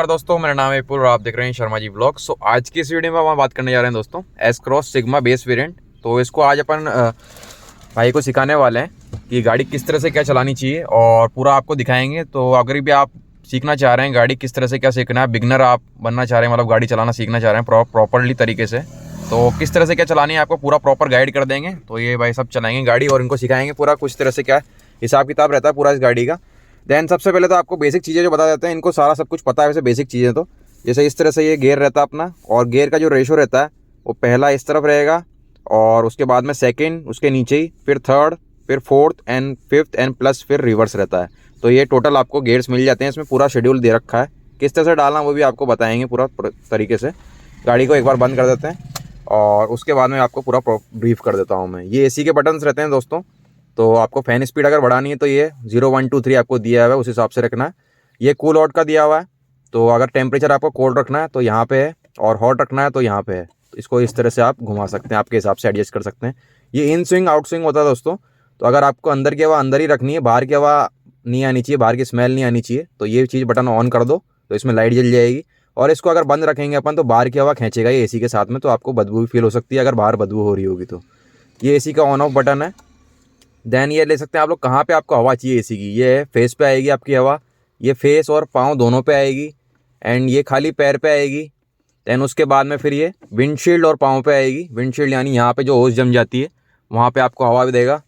दोस्तों, मेरा नाम है विपुल और आप देख रहे हैं शर्मा जी ब्लॉग। सो आज की इस वीडियो में हम बात करने जा रहे हैं दोस्तों S cross sigma base variant. तो इसको आज अपन भाई को सिखाने वाले हैं कि गाड़ी किस तरह से क्या चलानी चाहिए और पूरा आपको दिखाएंगे। तो अगर भी आप सीखना चाह रहे हैं गाड़ी किस तरह से क्या सीखना है, बिगनर आप बनना चाह रहे हैं, मतलब गाड़ी चलाना सीखना चाह रहे हैं प्रॉपरली तरीके से, तो किस तरह से क्या चलानी है आपको पूरा प्रॉपर गाइड कर देंगे। तो ये भाई सब चलाएंगे गाड़ी और इनको सिखाएंगे पूरा कुछ तरह से क्या हिसाब किताब रहता है पूरा इस गाड़ी का। देन सबसे पहले तो आपको बेसिक चीज़ें जो बता देते हैं, इनको सारा सब कुछ पता है वैसे बेसिक चीज़ें। तो जैसे इस तरह से ये गियर रहता है अपना, और गियर का जो रेशो रहता है वो पहला इस तरफ रहेगा और उसके बाद में सेकंड उसके नीचे ही, फिर थर्ड, फिर fourth and fifth and plus फिर रिवर्स रहता है। तो ये टोटल आपको गियर्स मिल जाते हैं। इसमें पूरा शेड्यूल दे रखा है, किस तरह से डालना वो भी आपको बताएंगे पूरा तरीके से। गाड़ी को एक बार बंद कर देते हैं और उसके बाद में आपको पूरा ब्रीफ कर देता हूँ मैं। ये एसी के बटन्स रहते हैं दोस्तों। तो आपको फ़ैन स्पीड अगर बढ़ानी है तो ये 0 1 2 3 आपको दिया हुआ है, उस हिसाब से रखना है। ये कूल आउट का दिया हुआ है, तो अगर टेम्परेचर आपको कोल्ड रखना है तो यहाँ पे है और हॉट रखना है तो यहाँ पे है। तो इसको इस तरह से आप घुमा सकते हैं, आपके हिसाब से एडजस्ट कर सकते हैं। ये इन स्विंग आउट स्विंग होता है दोस्तों। तो अगर आपको अंदर की हवा अंदर ही रखनी है, बाहर की हवा नहीं आनी चाहिए, बाहर की स्मेल नहीं आनी चाहिए, तो ये चीज़ बटन ऑन कर दो तो इसमें लाइट जल जाएगी। और इसको अगर बंद रखेंगे अपन तो बाहर की हवा खींचेगा ये एसी के साथ में, तो आपको बदबू भी फील हो सकती है अगर बाहर बदबू हो रही होगी तो। ये एसी का ऑन ऑफ बटन है। देन ये ले सकते हैं आप लोग कहाँ पे आपको हवा चाहिए एसी की। ये फेस पे आएगी आपकी हवा, ये फेस और पाँव दोनों पे आएगी, एंड ये खाली पैर पे आएगी। देन उसके बाद में फिर ये विंडशील्ड और पाँव पे आएगी। विंडशील्ड यानी यहाँ पे जो ओस जम जाती है वहाँ पे आपको हवा भी देगा,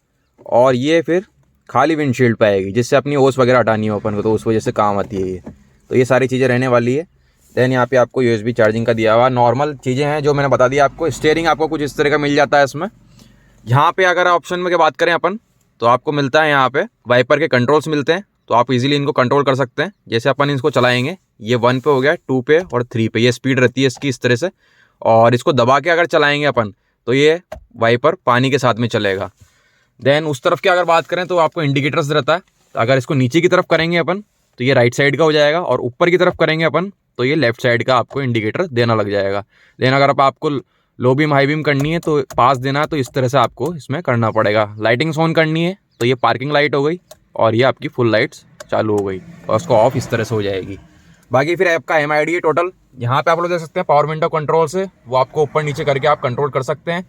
और ये फिर खाली विंडशील्ड पे आएगी जिससे अपनी ओस वगैरह हटानी हो अपन को, तो उस वजह से काम आती है ये। तो ये सारी चीज़ें रहने वाली है। देन यहाँ पे आपको USB चार्जिंग का दिया हुआ, नॉर्मल चीज़ें हैं जो मैंने बता दिया आपको। स्टीयरिंग आपको कुछ इस तरह का मिल जाता है इसमें। यहाँ पे अगर ऑप्शन में की बात करें अपन तो आपको मिलता है यहाँ पे वाइपर के कंट्रोल्स मिलते हैं, तो आप इजीली इनको कंट्रोल कर सकते हैं। जैसे अपन इसको चलाएंगे, ये 1 पे हो गया, 2 पे और 3 पे, ये स्पीड रहती है इसकी इस तरह से। और इसको दबा के अगर चलाएंगे अपन तो ये वाइपर पानी के साथ में चलेगा। देन उस तरफ की अगर बात करें तो आपको इंडिकेटर्स रहता है। तो अगर इसको नीचे की तरफ करेंगे अपन तो ये राइट साइड का हो जाएगा, और ऊपर की तरफ करेंगे अपन तो ये लेफ्ट साइड का आपको इंडिकेटर देना लग जाएगा। देन अगर आपको लो बीम हाई बीम करनी है तो पास देना है तो इस तरह से आपको इसमें करना पड़ेगा। लाइटिंग्स ऑन करनी है तो ये पार्किंग लाइट हो गई और ये आपकी फुल लाइट्स चालू हो गई, और उसको ऑफ इस तरह से हो जाएगी। बाकी फिर आपका MID है टोटल। यहाँ पे आप लोग देख सकते हैं पावर विंडो कंट्रोल से वो आपको ऊपर नीचे करके आप कंट्रोल कर सकते हैं।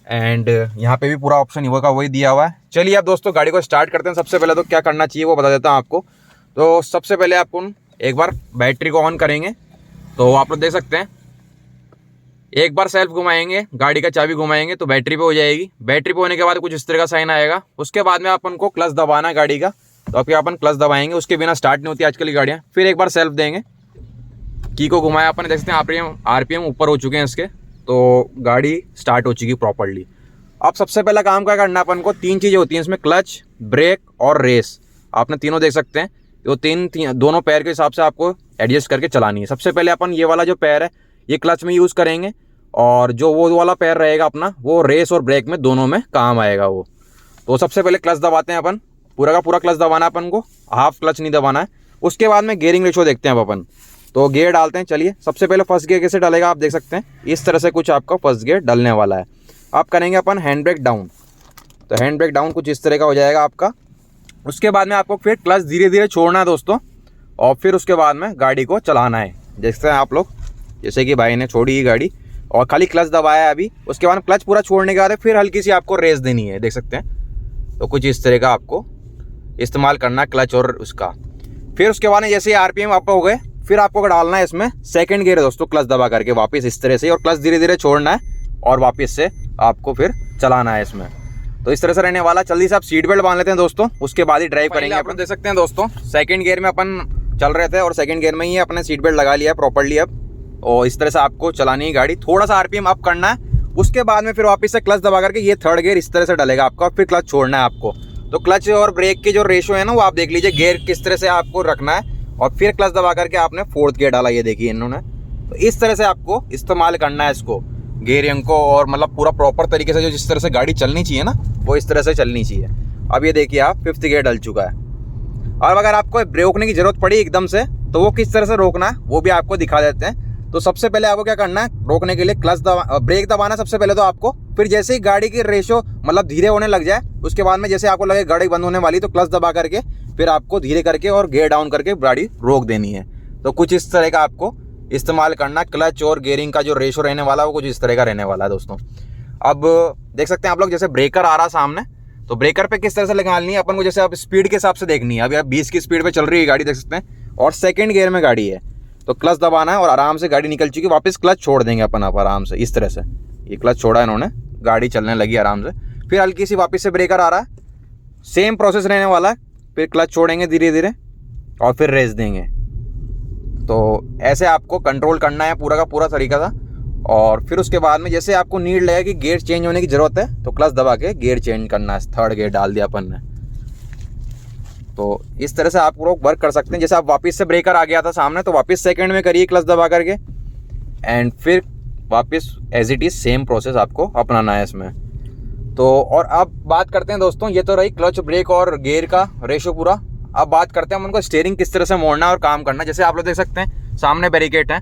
एंड यहाँ पे भी पूरा ऑप्शन ही होगा वही दिया हुआ है। चलिए अब दोस्तों गाड़ी को स्टार्ट करते हैं। सबसे पहले तो क्या करना चाहिए वो बता देता हूँ आपको। तो सबसे पहले आपको एक बार बैटरी को ऑन करेंगे, तो आप लोग देख सकते हैं एक बार सेल्फ घुमाएंगे, गाड़ी का चाबी घुमाएंगे तो बैटरी पे हो जाएगी। बैटरी पे होने के बाद कुछ इस तरह का साइन आएगा। उसके बाद में अपन को क्लच दबाना है गाड़ी का, तो अभी अपन क्लच दबाएंगे, उसके बिना स्टार्ट नहीं होती आजकल की गाड़ियाँ। फिर एक बार सेल्फ देंगे, की को घुमाया अपन, देख सकते हैं RPM ऊपर हो चुके हैं इसके, तो गाड़ी स्टार्ट हो चुकी प्रॉपरली। अब सबसे पहला काम क्या करना अपन को, 3 चीज़ें होती हैं इसमें, क्लच, ब्रेक और रेस। आपने तीनों देख सकते हैं, तो दोनों पैर के हिसाब से आपको एडजस्ट करके चलानी है। सबसे पहले अपन ये वाला जो पैर है ये क्लच में यूज़ करेंगे, और जो वो वाला पैर रहेगा अपना वो रेस और ब्रेक में दोनों में काम आएगा वो। तो सबसे पहले क्लच दबाते हैं अपन, पूरा का पूरा क्लच दबाना है अपन को, हाफ क्लच नहीं दबाना है। उसके बाद में गियरिंग रेशो देखते हैं अब अपन, तो गियर डालते हैं। चलिए सबसे पहले फर्स्ट गियर कैसे डालेगा आप देख सकते हैं, इस तरह से कुछ आपका फर्स्ट गियर डलने वाला है। आप करेंगे अपन हैंड ब्रेक डाउन, तो हैंड ब्रेक डाउन कुछ इस तरह का हो जाएगा आपका। उसके बाद में आपको फिर क्लच धीरे धीरे छोड़ना है दोस्तों, और फिर उसके बाद में गाड़ी को चलाना है। देखते हैं आप लोग, जैसे कि भाई ने छोड़ी गाड़ी और खाली क्लच दबाया है अभी। उसके बाद क्लच पूरा छोड़ने के बाद फिर हल्की सी आपको रेस देनी है, देख सकते हैं। तो कुछ इस तरह का आपको इस्तेमाल करना है क्लच और उसका। फिर उसके बाद जैसे RPM आपका हो गए, फिर आपको डालना है इसमें सेकंड गियर दोस्तों, क्लच दबा करके वापस इस तरह से, और क्लच धीरे धीरे छोड़ना है और वापस से आपको फिर चलाना है इसमें। तो इस तरह से रहने वाला। जल्दी से आप सीट बेल्ट बांध लेते हैं दोस्तों, उसके बाद ही ड्राइव करेंगे। अपन देख सकते हैं दोस्तों सेकंड गियर में अपन चल रहे थे और सेकंड गियर में ही अपने सीट बेल्ट लगा लिया है प्रॉपर्ली अब, और इस तरह से आपको चलानी है गाड़ी। थोड़ा सा RPM अप करना है, उसके बाद में फिर वापस से क्लच दबा करके ये थर्ड गियर इस तरह से डलेगा आपका, फिर क्लच छोड़ना है आपको। तो क्लच और ब्रेक की जो रेशो है ना वो आप देख लीजिए, गियर किस तरह से आपको रखना है, और फिर क्लच दबा करके आपने फोर्थ गियर डाला, ये देखिए इन्होंने। तो इस तरह से आपको इस्तेमाल करना है इसको, गियरिंग को, और मतलब पूरा प्रॉपर तरीके से जो जिस तरह से गाड़ी चलनी चाहिए ना वो इस तरह से चलनी चाहिए। अब ये देखिए आप 5th गियर डल चुका है। और अगर आपको रोकने की जरूरत पड़ी एकदम से तो वो किस तरह से रोकना है वो भी आपको दिखा देते हैं। तो सबसे पहले आपको क्या करना है, रोकने के लिए क्लच ब्रेक दबाना सबसे पहले तो आपको। फिर जैसे ही गाड़ी की रेशो मतलब धीरे होने लग जाए, उसके बाद में जैसे आपको लगे गाड़ी बंद होने वाली तो क्लच दबा करके फिर आपको धीरे करके और गियर डाउन करके गाड़ी रोक देनी है। तो कुछ इस तरह का आपको इस्तेमाल करना। क्लच और गियरिंग का जो रेशो रहने वाला है वो कुछ इस तरह का रहने वाला है दोस्तों। अब देख सकते हैं आप लोग, जैसे ब्रेकर आ रहा सामने, तो ब्रेकर पे किस तरह से लगानी है अपन को, जैसे आप स्पीड के हिसाब से देखनी है। अभी आप 20 की स्पीड पे चल रही है गाड़ी, देख सकते हैं, और सेकंड गियर में गाड़ी है, तो क्लच दबाना है और आराम से गाड़ी निकल चुकी है, वापस क्लच छोड़ देंगे अपन आप आराम से इस तरह से। ये क्लच छोड़ा इन्होंने, गाड़ी चलने लगी आराम से। फिर हल्की सी वापस से ब्रेकर आ रहा है, सेम प्रोसेस रहने वाला है। फिर क्लच छोड़ेंगे धीरे धीरे और फिर रेस देंगे। तो ऐसे आपको कंट्रोल करना है पूरा का पूरा तरीका था। और फिर उसके बाद में जैसे आपको नीड लगे कि गियर चेंज होने की ज़रूरत है, तो क्लच दबा के गियर चेंज करना है। थर्ड गियर डाल दिया अपन ने। तो इस तरह से आप लोग वर्क कर सकते हैं। जैसे आप वापस से ब्रेकर आ गया था सामने, तो वापस सेकंड में करिए क्लच दबा करके, एंड फिर वापस as it is same process आपको अपनाना है इसमें। तो और अब बात करते हैं दोस्तों, ये तो रही क्लच, ब्रेक और गियर का रेशो पूरा। अब बात करते हैं हम उनको स्टीयरिंग किस तरह से मोड़ना और काम करना। जैसे आप लोग देख सकते हैं सामने बैरिकेड है,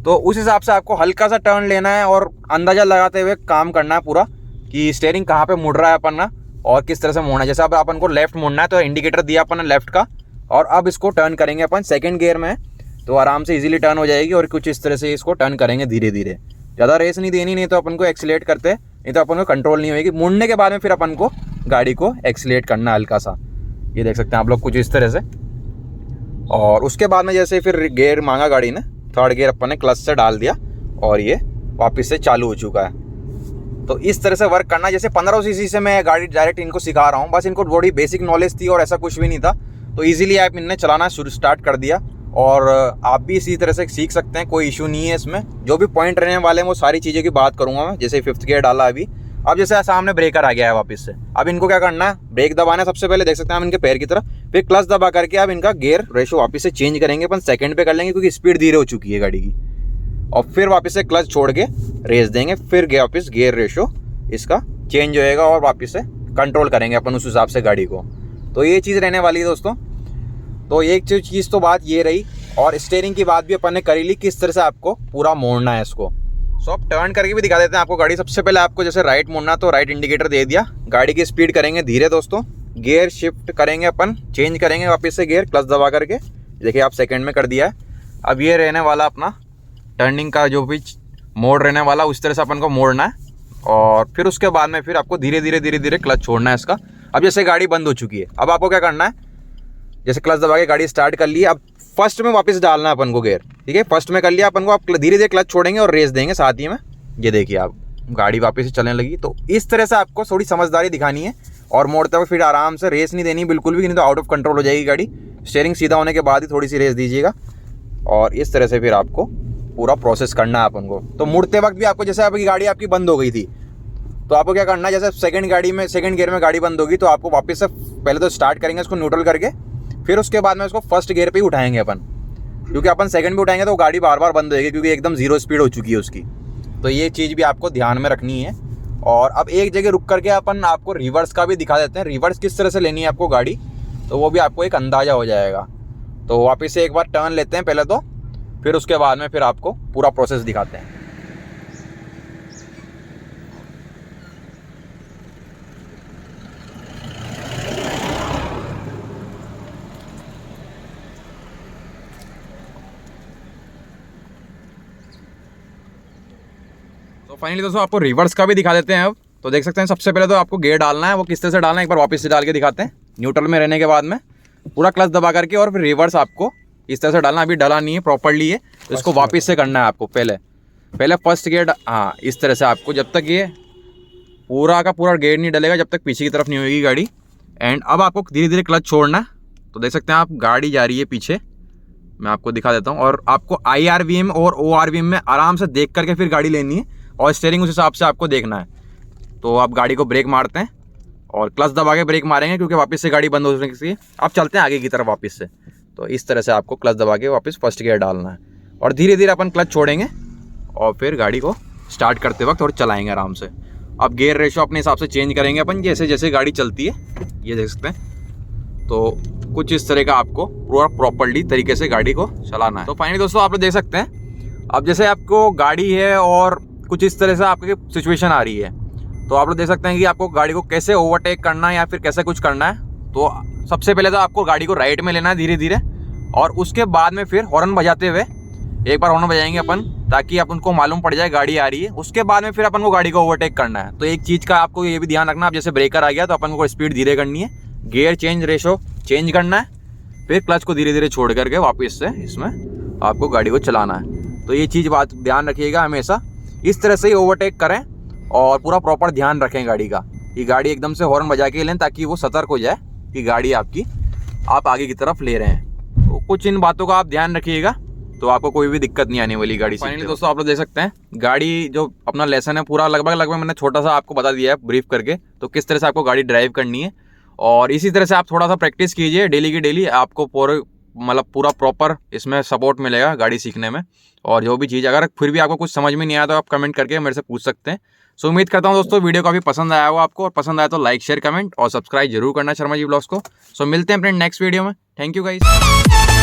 तो उस हिसाब से आपको हल्का सा टर्न लेना है और अंदाज़ा लगाते हुए काम करना है पूरा कि स्टीयरिंग कहाँ पे मुड़ रहा है अपन ना और किस तरह से मोड़ना है। जैसे अब अपन को लेफ्ट मुड़ना है, तो इंडिकेटर दिया अपन ने लेफ्ट का, और अब इसको टर्न करेंगे अपन सेकंड गियर में, तो आराम से इजीली टर्न हो जाएगी। और कुछ इस तरह से इसको टर्न करेंगे धीरे धीरे, ज़्यादा रेस नहीं देनी, नहीं तो अपन को एक्सीलेट करते, नहीं तो अपन को कंट्रोल नहीं होगी। मुड़ने के बाद में फिर अपन को गाड़ी को एक्सीलेट करना हल्का सा, ये देख सकते हैं आप लोग कुछ इस तरह से। और उसके बाद में जैसे फिर गियर मांगा गाड़ी ने, थर्ड गियर अपन ने क्लच से डाल दिया और ये वापस से चालू हो चुका है। तो इस तरह से वर्क करना। जैसे 1500 सीसी से मैं गाड़ी डायरेक्ट इनको सिखा रहा हूँ, बस इनको थोड़ी बेसिक नॉलेज थी और ऐसा कुछ भी नहीं था, तो इजीली आप इनने चलाना स्टार्ट कर दिया। और आप भी इसी तरह से सीख सकते हैं, कोई इशू नहीं है इसमें। जो भी पॉइंट रहने वाले हैं वो सारी चीज़ों की बात करूँगा मैं। जैसे 5th गियर डाला अभी, अब जैसे सामने ब्रेकर आ गया है वापस से, अब इनको क्या करना है, ब्रेक दबाना है सबसे पहले, देख सकते हैं हम इनके पैर की तरफ, फिर क्लच दबा करके अब इनका गियर रेशो वापस से चेंज करेंगे। अपन सेकंड पे कर लेंगे क्योंकि स्पीड धीरे हो चुकी है गाड़ी की, और फिर वापस से क्लच छोड़ के रेस देंगे। फिर वापस गियर रेशो इसका चेंज होएगा और वापस से कंट्रोल करेंगे अपन उस हिसाब से गाड़ी को। तो ये चीज़ रहने वाली है दोस्तों। तो एक चीज़ तो बात ये रही, और स्टीयरिंग की बात भी अपन ने करी ली, किस तरह से आपको पूरा मोड़ना है इसको। सो अब टर्न करके भी दिखा देते हैं आपको गाड़ी। सबसे पहले आपको जैसे राइट मुड़ना, तो राइट इंडिकेटर दे दिया, गाड़ी की स्पीड करेंगे धीरे दोस्तों, गियर शिफ्ट करेंगे अपन, चेंज करेंगे वापस से गियर क्लच दबा करके। देखिए आप सेकंड में कर दिया है। अब ये रहने वाला अपना टर्निंग का जो भी मोड़ रहने वाला, उस तरह से अपन को मोड़ना है। और फिर उसके बाद में फिर आपको धीरे धीरे क्लच छोड़ना है इसका। अब जैसे गाड़ी बंद हो चुकी है, अब आपको क्या करना है, जैसे क्लच दबा के गाड़ी स्टार्ट कर ली, अब फर्स्ट में वापस डालना है अपन को गियर, ठीक है। फर्स्ट में कर लिया अपन को, आप धीरे धीरे क्लच छोड़ेंगे और रेस देंगे साथ ही में। ये देखिए आप गाड़ी वापस से चलने लगी। तो इस तरह से आपको थोड़ी समझदारी दिखानी है, और मोड़ते हुए फिर आराम से, रेस नहीं देनी बिल्कुल भी, नहीं तो आउट ऑफ कंट्रोल हो जाएगी गाड़ी। स्टीयरिंग सीधा होने के बाद ही थोड़ी सी रेस दीजिएगा, और इस तरह से फिर आपको पूरा प्रोसेस करना है अपन को। तो मुड़ते वक्त भी आपको, जैसे आपकी गाड़ी आपकी बंद हो गई थी, तो आपको क्या करना है, जैसे सेकंड गियर में गाड़ी बंद होगी, तो आपको वापस से पहले तो स्टार्ट करेंगे इसको न्यूट्रल करके, फिर उसके बाद में उसको फर्स्ट गियर पे ही उठाएंगे अपन, क्योंकि अपन सेकंड पे उठाएंगे तो गाड़ी बार बार बंद होगी, क्योंकि एकदम जीरो स्पीड हो चुकी है उसकी। तो ये चीज़ भी आपको ध्यान में रखनी है। और अब एक जगह रुक करके अपन आपको रिवर्स का भी दिखा देते हैं, रिवर्स किस तरह से लेनी है आपको गाड़ी, तो वो भी आपको एक अंदाज़ा हो जाएगा। तो वापस से एक बार टर्न लेते हैं पहले तो, फिर उसके बाद में फिर आपको पूरा प्रोसेस दिखाते हैं। तो फाइनली दोस्तों आपको रिवर्स का भी दिखा देते हैं अब। तो देख सकते हैं सबसे पहले तो आपको गियर डालना है, वो किस तरह से डालना है एक बार वापस से डाल के दिखाते हैं। न्यूट्रल में रहने के बाद में पूरा क्लच दबा करके, और फिर रिवर्स आपको इस तरह से डालना। अभी डाला नहीं है प्रॉपर्ली है, तो इसको वापस से करना है आपको। पहले फर्स्ट गियर, हाँ इस तरह से आपको, जब तक ये पूरा का पूरा गियर नहीं डलेगा, जब तक पीछे की तरफ नहीं होगी गाड़ी। एंड अब आपको धीरे धीरे क्लच छोड़ना है। तो देख सकते हैं आप गाड़ी जा रही है पीछे, मैं आपको दिखा देता हूँ। और आपको IRVM और ORVM में आराम से देख करके फिर गाड़ी लेनी है, और स्टीयरिंग उस हिसाब से आपको देखना है। तो आप गाड़ी को ब्रेक मारते हैं और क्लच दबा के ब्रेक मारेंगे, क्योंकि वापस से गाड़ी बंद हो सकती है। आप चलते हैं आगे की तरफ वापस से, तो इस तरह से आपको क्लच दबा के वापस फर्स्ट गियर डालना है, और धीरे धीरे अपन क्लच छोड़ेंगे और फिर गाड़ी को स्टार्ट करते वक्त और चलाएंगे आराम से। अब गियर रेशो अपने हिसाब से चेंज करेंगे अपन, जैसे जैसे गाड़ी चलती है, ये देख सकते हैं। तो कुछ इस तरह का आपको पूरा प्रॉपर्ली तरीके से गाड़ी को चलाना है। तो फाइनली दोस्तों आप लोग देख सकते हैं, अब जैसे आपको गाड़ी है और कुछ इस तरह से आपकी सिचुएशन आ रही है, तो आप लोग देख सकते हैं कि आपको गाड़ी को कैसे ओवरटेक करना है या फिर कैसे कुछ करना है। तो सबसे पहले तो आपको गाड़ी को राइट में लेना है धीरे धीरे, और उसके बाद में फिर हॉर्न बजाते हुए एक बार हॉर्न बजाएंगे अपन, ताकि अपन को मालूम पड़ जाए गाड़ी आ रही है। उसके बाद में फिर अपन को गाड़ी को ओवरटेक करना है। तो एक चीज़ का आपको ये भी ध्यान रखना, आप जैसे ब्रेकर आ गया तो अपन को स्पीड धीरे करनी है, गियर चेंज रेशो चेंज करना है, फिर क्लच को धीरे धीरे छोड़ करके वापस से इसमें आपको गाड़ी को चलाना है। तो ये चीज़ बात ध्यान रखिएगा, हमेशा इस तरह से ही ओवरटेक करें और पूरा प्रॉपर ध्यान रखें गाड़ी का, कि गाड़ी एकदम से हॉर्न बजा के लें ताकि वो सतर्क हो जाए कि गाड़ी आपकी आप आगे की तरफ ले रहे हैं। तो कुछ इन बातों का आप ध्यान रखिएगा, तो आपको कोई भी दिक्कत नहीं आने वाली गाड़ी से। फाइनली दोस्तों, आप लोग देख सकते हैं गाड़ी जो अपना लेसन है पूरा लगभग मैंने छोटा सा आपको बता दिया है ब्रीफ करके, तो किस तरह से आपको गाड़ी ड्राइव करनी है। और इसी तरह से आप थोड़ा सा प्रैक्टिस कीजिए डेली की डेली, आपको पूरा प्रॉपर इसमें सपोर्ट मिलेगा गाड़ी सीखने में। और जो भी चीज़ अगर फिर भी आपको कुछ समझ में नहीं आया तो आप कमेंट करके मेरे से पूछ सकते हैं। सो उम्मीद करता हूँ दोस्तों वीडियो काफ़ी पसंद आया हो आपको, और पसंद आया तो लाइक शेयर कमेंट और सब्सक्राइब जरूर करना शर्मा जी ब्लॉग्स को। सो मिलते हैं अपने नेक्स्ट वीडियो में। Thank you guys.